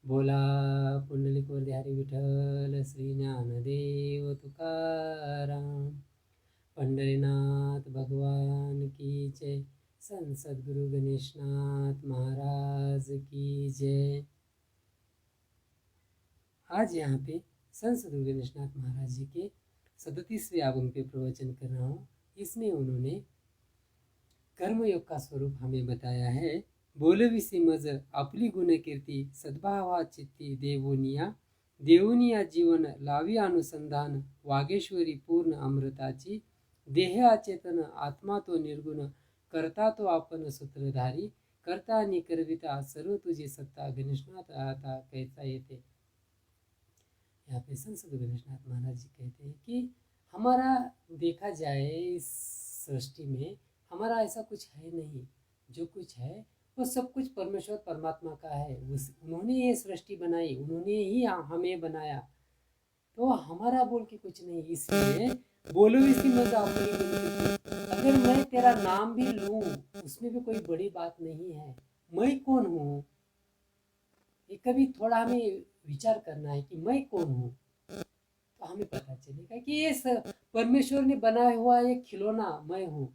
बोला पुंडलिक वरदे हरी विठ्ठल श्री ज्ञानदेव तुकाराम। पंढरीनाथ भगवान की जय। संत सद्गुरु गणेशनाथ महाराज की जय। आज यहाँ पे संत सद्गुरु गणेशनाथ महाराज जी के 37वें आगम पे प्रवचन कर रहा हूँ। इसमें उन्होंने कर्मयोग का स्वरूप हमें बताया है। बोलविसी मज आपली गुणकीर्ती सद्भावा चित्ती देवोनिया जीवन लावी अनुसंधान वागेश्वरी पूर्ण अमृताची देह अचेतन आत्मा तो निर्गुण करता तो आपण सूत्रधारी करता आणि करविता सर्व तुझी सत्ता गणेशनाथ आता कैसा येते। यहाँ पे संत गणेशनाथ महाराज जी कहते हैं कि हमारा देखा जाए इस सृष्टि में हमारा ऐसा कुछ है नहीं। जो कुछ है वो सब कुछ परमेश्वर परमात्मा का है। उन्होंने ये सृष्टि बनाई, उन्होंने ही हमें बनाया, तो हमारा बोल के कुछ नहीं। इसलिए बोलो इसी मजा अगर मैं तेरा नाम भी लूं उसमें भी कोई बड़ी बात नहीं है। मैं कौन हूँ, ये कभी थोड़ा हमें विचार करना है कि मैं कौन हूँ, तो हमें पता चलेगा कि ये परमेश्वर ने बनाया हुआ एक खिलौना मैं हूँ।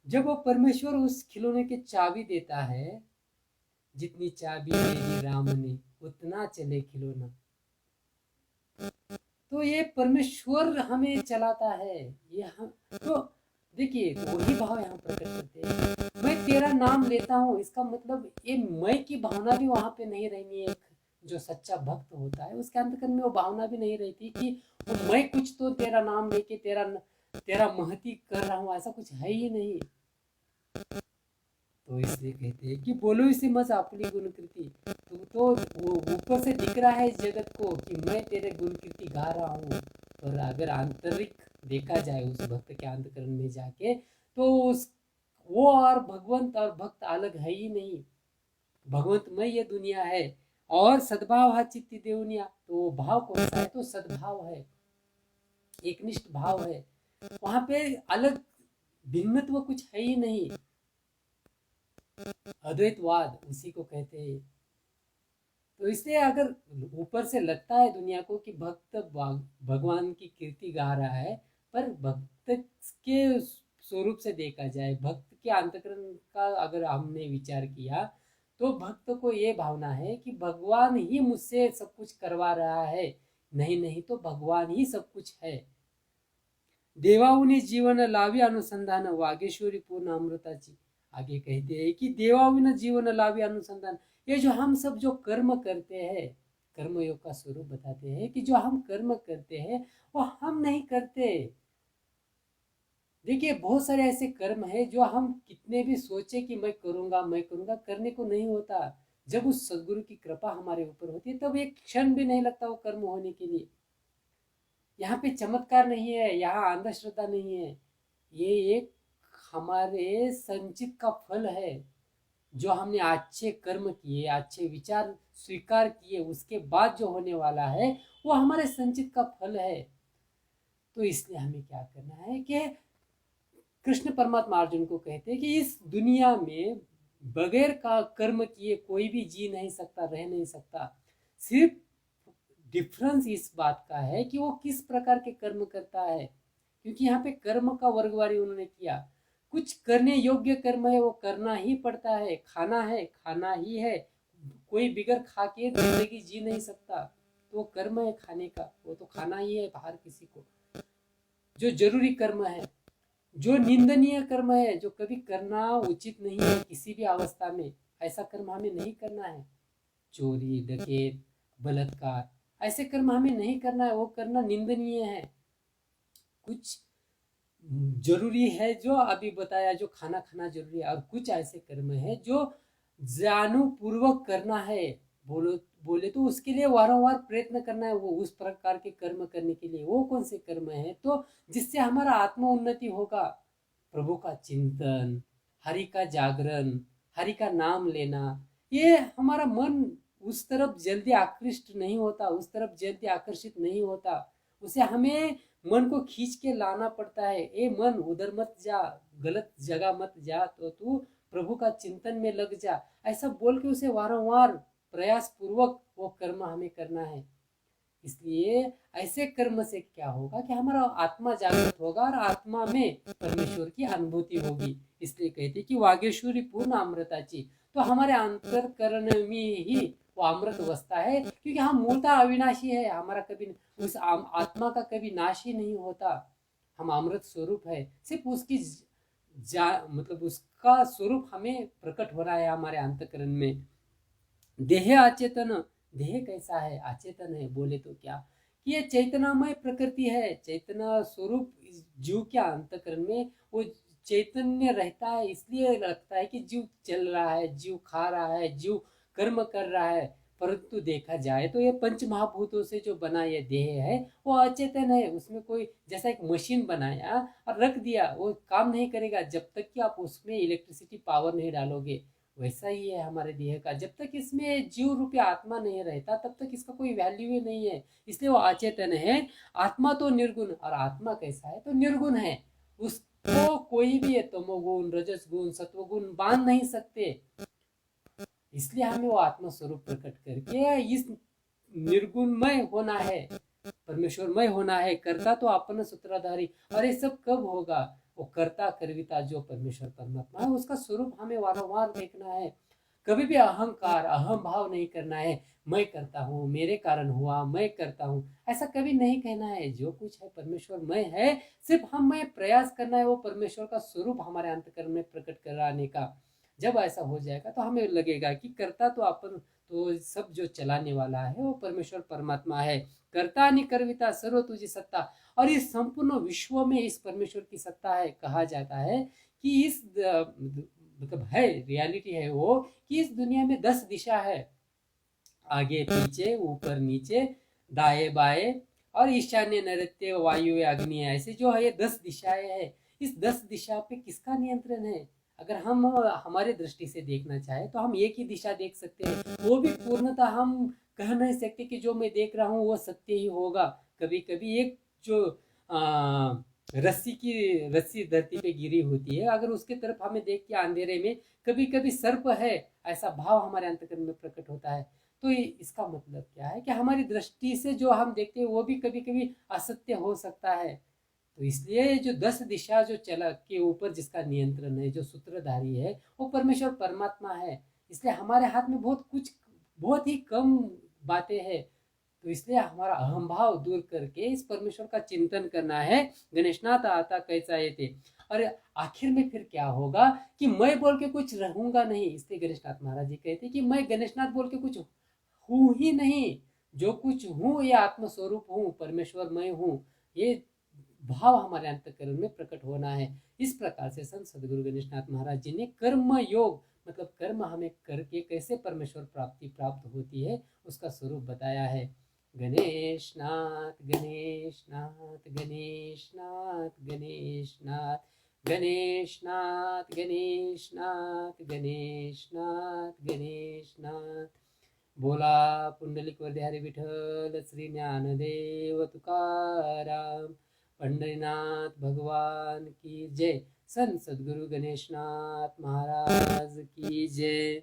जब वो परमेश्वर उस खिलौने की चाबी देता है, जितनी चाबी मेरी राम ने उतना चले खिलौना, तो ये परमेश्वर हमें चलाता है। ये हम तो देखिए वही भाव यहाँ प्रकट करते हैं। मैं तेरा नाम लेता हूँ, इसका मतलब ये मैं की भावना भी वहां पे नहीं रहनी है। जो सच्चा भक्त होता है उसके अंतकरण में वो भावना भी नहीं रहती कि मैं कुछ तो तेरा नाम लेके तेरा महती कर रहा हूँ, ऐसा कुछ है ही नहीं। तो इसलिए कहते हैं कि बोलो इसे मत अपनी गुणकृति। तो वो ऊपर से दिख रहा है इस जगत को कि मैं तेरे गुणकृति गा रहा हूँ, और अगर आंतरिक देखा जाए उस भक्त के अंतकरण में जाके, तो उस वो और भगवंत और भक्त अलग है ही नहीं। भगवंतमय ये दुनिया है और सद्भाव हा चित्ती देवनिया, तो वो भाव कौन सा है, तो सद्भाव है, एकनिष्ठ भाव है। वहां पे अलग भिन्नत्व कुछ है ही नहीं। अद्वैतवाद उसी को कहते हैं। तो इसलिए अगर ऊपर से लगता है दुनिया को कि भक्त भगवान की कीर्ति गा रहा है, पर भक्त के स्वरूप से देखा जाए, भक्त के अंतकरण का अगर हमने विचार किया, तो भक्त को ये भावना है कि भगवान ही मुझसे सब कुछ करवा रहा है। नहीं तो भगवान ही सब कुछ है। देवाउनी जीवन लावी अनुसंधान वागेश्वरी पूर्ण अमृताची। आगे कहते हैं कि देवाविन जीवन लावी अनुसंधान। ये जो हम सब जो कर्म करते हैं, कर्मयोग का स्वरूप बताते हैं कि जो हम कर्म करते हैं वो हम नहीं करते। देखिए बहुत सारे ऐसे कर्म है जो हम कितने भी सोचे कि मैं करूंगा, करने को नहीं होता। जब उस सदगुरु की कृपा हमारे ऊपर होती है तब एक क्षण भी नहीं लगता वो कर्म होने के लिए। यहाँ पे चमत्कार नहीं है, यहाँ अंधश्रद्धा नहीं है, ये एक हमारे संचित का फल है। जो हमने अच्छे कर्म किए, अच्छे विचार स्वीकार किए, उसके बाद जो होने वाला है वो हमारे संचित का फल है। तो इसलिए हमें क्या करना है कि कृष्ण परमात्मा अर्जुन को कहते हैं कि इस दुनिया में बगैर का कर्म किए कोई भी जी नहीं सकता, रह नहीं सकता। सिर्फ डिफरेंस इस बात का है कि वो किस प्रकार के कर्म करता है, क्योंकि यहाँ पे कर्म का वर्गवारी उन्होंने किया। कुछ करने योग्य कर्म है, वो करना ही पड़ता है, खाना ही है। कोई बिगर खा के जिंदगी जी नहीं सकता, तो कर्म है खाने का, वो तो खाना ही है बाहर किसी को। जो जरूरी कर्म है, जो निंदनीय कर्म है, जो कभी करना उचित नहीं है किसी भी अवस्था में, ऐसा कर्म हमें नहीं करना है। चोरी, डकैत, बलात्कार, ऐसे कर्म हमें नहीं करना है, वो करना निंदनीय है। कुछ जरूरी है जो अभी बताया, जो खाना जरूरी है, और कुछ ऐसे कर्म है जो जानूपूर्वक करना है। बोले तो उसके लिए वारंवार प्रयत्न करना है, वो उस प्रकार के कर्म करने के लिए। वो कौन से कर्म है, तो जिससे हमारा आत्म उन्नति होगा। प्रभु का चिंतन, हरि का जागरण, हरि का नाम लेना, ये हमारा मन उस तरफ जल्दी आकृष्ट नहीं होता, उस तरफ जल्दी आकर्षित नहीं होता। उसे हमें मन को खींच के लाना पड़ता है। ए मन उधर मत जा, गलत जगह मत जा, तो तू प्रभु का चिंतन में लग जा, ऐसा बोल के उसे वारंवार प्रयास पूर्वक वो कर्म हमें करना है। इसलिए ऐसे कर्म से क्या होगा कि हमारा आत्मा जागृत होगा और आत्मा में परमेश्वर की अनुभूति होगी। इसलिए कहते कि वागेश्वरी पूर्ण अमृताची, तो हमारे अंतरकरण में ही वो अमृत बसता है, क्योंकि हम मूलतः अविनाशी है। हमारा कभी उस आत्मा का कभी नाश ही नहीं होता। हम अमृत स्वरूप है, सिर्फ उसकी मतलब उसका स्वरूप हमें प्रकट हो रहा है हमारे अंतकरण में। देह अचेतन, देह कैसा है? अचेतन है। बोले तो क्या कि ये चैतन्यमय प्रकृति है, चैतन्य स्वरूप जीव के अंतकरण में वो चैतन्य रहता है। इसलिए लगता है कि जीव चल रहा है, जीव खा रहा है, जीव कर्म कर रहा है। परंतु देखा जाए तो ये पंच महाभूतों से जो बना ये देह है वो अचेतन है। उसमें कोई जैसा एक मशीन बनाया और रख दिया, वो काम नहीं करेगा जब तक कि आप उसमें इलेक्ट्रिसिटी पावर नहीं डालोगे। वैसा ही है हमारे देह का, जब तक इसमें जीव रूपी आत्मा नहीं रहता तब तक इसका कोई वैल्यू ही नहीं है। इसलिए वो अचेतन है। आत्मा तो निर्गुण, और आत्मा कैसा है? तो निर्गुण है। उसको कोई भी तमोगुण, रजस गुण, सत्वगुण बांध नहीं सकते। इसलिए हमें वो आत्मा स्वरूप प्रकट करके इस निर्गुणमय होना है, परमेश्वरमय होना है। करता तो अपन सूत्रधारी, और ये सब कब होगा? वो कर्ता कर्विता जो परमेश्वर परमात्मा है उसका स्वरूप हमें वारंवार देखना है। कभी भी अहंकार अहम भाव नहीं करना है, मैं करता हूँ, मेरे कारण हुआ, मैं करता हूँ, ऐसा कभी नहीं कहना है। जो कुछ है परमेश्वर मैं है, सिर्फ हमें प्रयास करना है वो परमेश्वर का स्वरूप हमारे अंतकरण में प्रकट कराने का। जब ऐसा हो जाएगा तो हमें लगेगा कि कर्ता तो अपन, तो सब जो चलाने वाला है वो परमेश्वर परमात्मा है। कर्ता आणि कर्विता सर्व तुझी सत्ता, और इस संपूर्ण विश्व में इस परमेश्वर की सत्ता है। कहा जाता है कि इस मतलब है, रियलिटी है वो कि इस दुनिया में 10 दिशा है, आगे पीछे ऊपर नीचे दाएं बाएं, और ईशान्य नैऋत्य वायु अग्नि, ऐसे जो है ये 10 दिशाएं है। इस 10 दिशा पे किसका नियंत्रण है? अगर हम हमारे दृष्टि से देखना चाहे तो हम एक ही दिशा देख सकते हैं, वो भी पूर्णतः हम कह नहीं सकते कि जो मैं देख रहा हूँ वो सत्य ही होगा। कभी कभी एक जो रस्सी धरती पे गिरी होती है, अगर उसके तरफ हमें देख के अंधेरे में कभी कभी सर्प है ऐसा भाव हमारे अंतकरण में प्रकट होता है। तो इसका मतलब क्या है कि हमारी दृष्टि से जो हम देखते हैं वो भी कभी कभी असत्य हो सकता है। तो इसलिए जो 10 दिशा जो चला के ऊपर जिसका नियंत्रण है, जो सूत्रधारी है, वो परमेश्वर परमात्मा है। इसलिए हमारे हाथ में बहुत ही कम बातें हैं। तो इसलिए हमारा अहम भाव दूर करके इस परमेश्वर का चिंतन करना है। गणेशनाथ आता कैसा ये थे। और आखिर में फिर क्या होगा कि मैं बोल के कुछ रहूंगा नहीं। इसलिए गणेशनाथ महाराज जी कहते कि मैं गणेशनाथ बोल के कुछ हूं ही नहीं, जो कुछ हूं ये आत्मस्वरूप हूं, परमेश्वर मैं हूं। ये भाव हमारे अंतकरण में प्रकट होना है। इस प्रकार से संत सदगुरु गणेशनाथ महाराज जी ने कर्म योग, मतलब कर्म हमें करके कैसे परमेश्वर प्राप्ति प्राप्त होती है उसका स्वरूप बताया है। गणेशनाथ गणेशनाथ गणेशनाथ गणेशनाथ गणेशनाथ गणेशनाथ गणेशनाथ गणेशनाथ। बोला पुंडलिक हरी विठ्ठल श्री ज्ञानदेव तुकाराम, पंढरीनाथ भगवान की जय। संत सद्गुरु गणेशनाथ महाराज की जय।